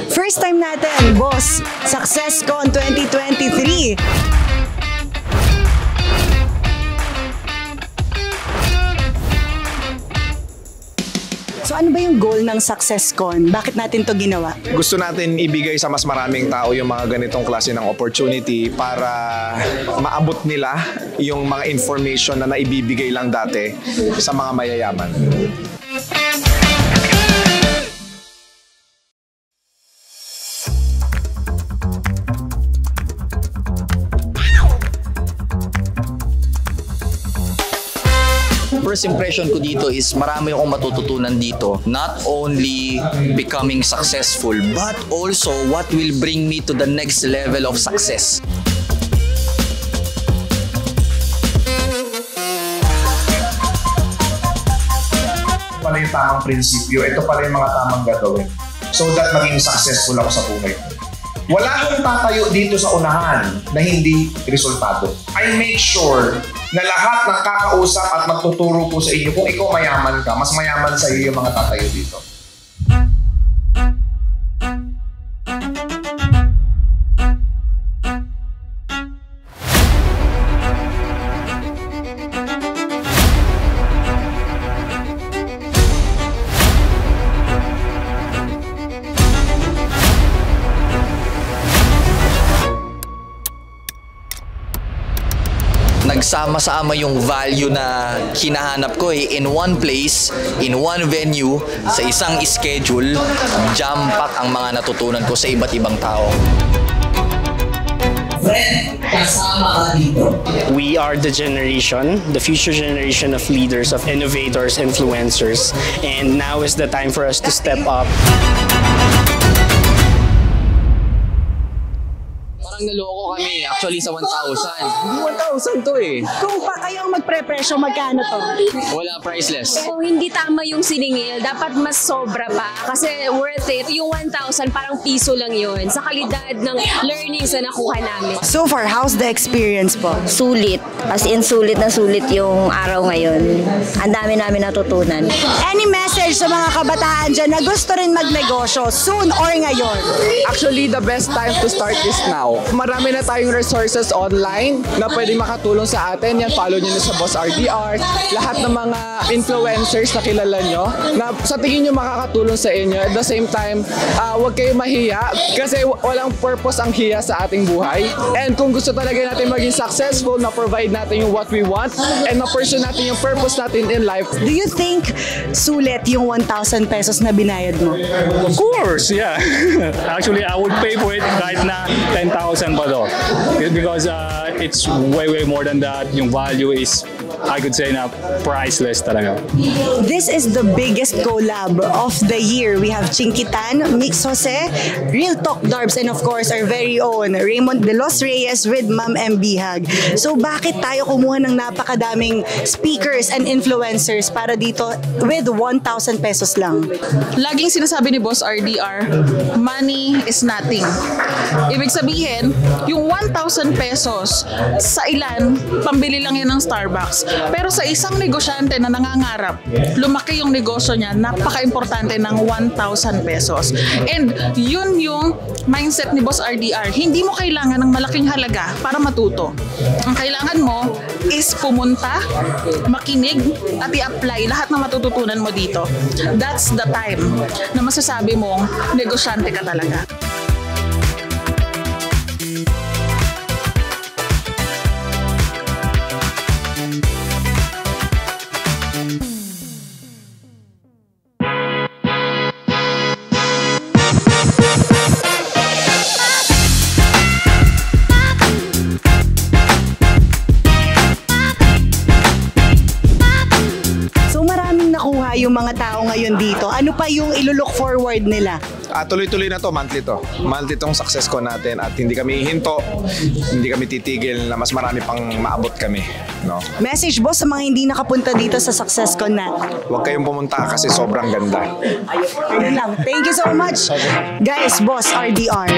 First time natin, boss, SuccessCon 2023. So ano ba yung goal ng SuccessCon? Bakit natin to ginawa? Gusto natin ibigay sa mas maraming tao yung mga ganitong klase ng opportunity para maabot nila yung mga information na naibibigay lang dati sa mga mayayaman. First impression ko dito is marami akong matututunan dito. Not only becoming successful, but also what will bring me to the next level of success. Ito pala yung tamang prinsipyo, ito pala yung mga tamang gagawin. So that maging successful ako sa buhay ko. Wala akong tatayo dito sa unahan na hindi resultado. I make sure na lahat ng kakausap at magtuturo po sa inyo, kung ikaw mayaman ka, mas mayaman sa iyo yung mga tatayo dito. Nagsama-sama yung value na hinahanap ko in one place, in one venue, sa isang schedule, jam-pack ang mga natutunan ko sa iba't ibang tao. We are the generation, the future generation of leaders, of innovators, influencers, and now is the time for us to step up. Parang naloko kami actually sa 1,000. Hindi 1,000 to eh. Kung pa kayo ang magpre-presyo, magkano to? Wala, priceless. Kung hindi tama yung siningil, dapat mas sobra pa. Kasi worth it. Yung 1,000, parang piso lang yun. Sa kalidad ng learnings na nakuha namin. So far, how's the experience po? Sulit. As in, sulit na sulit yung araw ngayon. Ang dami namin natutunan. Any message sa mga kabataan dyan na gusto rin magnegosyo soon or ngayon? Actually, the best time to start is now. Marami na tayong resources online na pwede makatulong sa atin. Yan, follow nyo na sa Boss RD Art. Lahat ng mga influencers na kilala nyo na sa tingin nyo makakatulong sa inyo. At the same time, huwag kayo mahiya kasi walang purpose ang hiya sa ating buhay. And kung gusto talaga natin maging successful, na-provide natin yung what we want and ma-pursue natin yung purpose natin in life. Do you think sulit yung 1,000 pesos na binayad mo? Of course, yeah. Actually, I would pay for it kahit na 10,000 pa to. Because it's way more than that. Yung value is, I could say na priceless talaga. This is the biggest collab of the year. We have Chinkitan, Mix Jose, Real Talk Darbs, and of course our very own Raymond De Los Reyes with Ma'am M. Bihag. So bakit tayo kumuha ng napakadaming speakers and influencers para dito with 1,000 pesos lang? Laging sinasabi ni Boss RDR, money is nothing. Ibig sabihin, yung 1,000 pesos sa ilan, pambili lang yan ng Starbucks. Pero sa isang negosyante na nangangarap, lumaki yung negosyo niya, napaka-importante ng 1,000 pesos. And yun yung mindset ni Boss RDR. Hindi mo kailangan ng malaking halaga para matuto. Ang kailangan mo is pumunta, makinig, at i-apply lahat ng matututunan mo dito. That's the time na masasabi mong negosyante ka talaga. Yung mga tao ngayon dito, ano pa yung ilulook forward nila? Tuloy-tuloy na to, monthly to. Monthly tong SuccessCon natin at hindi kami hinto, hindi kami titigil na mas marami pang maabot kami. No? Message boss sa mga hindi nakapunta dito sa SuccessCon na. Huwag kayong pumunta kasi sobrang ganda. Ayun lang. Thank you so much. Guys, Boss RDR.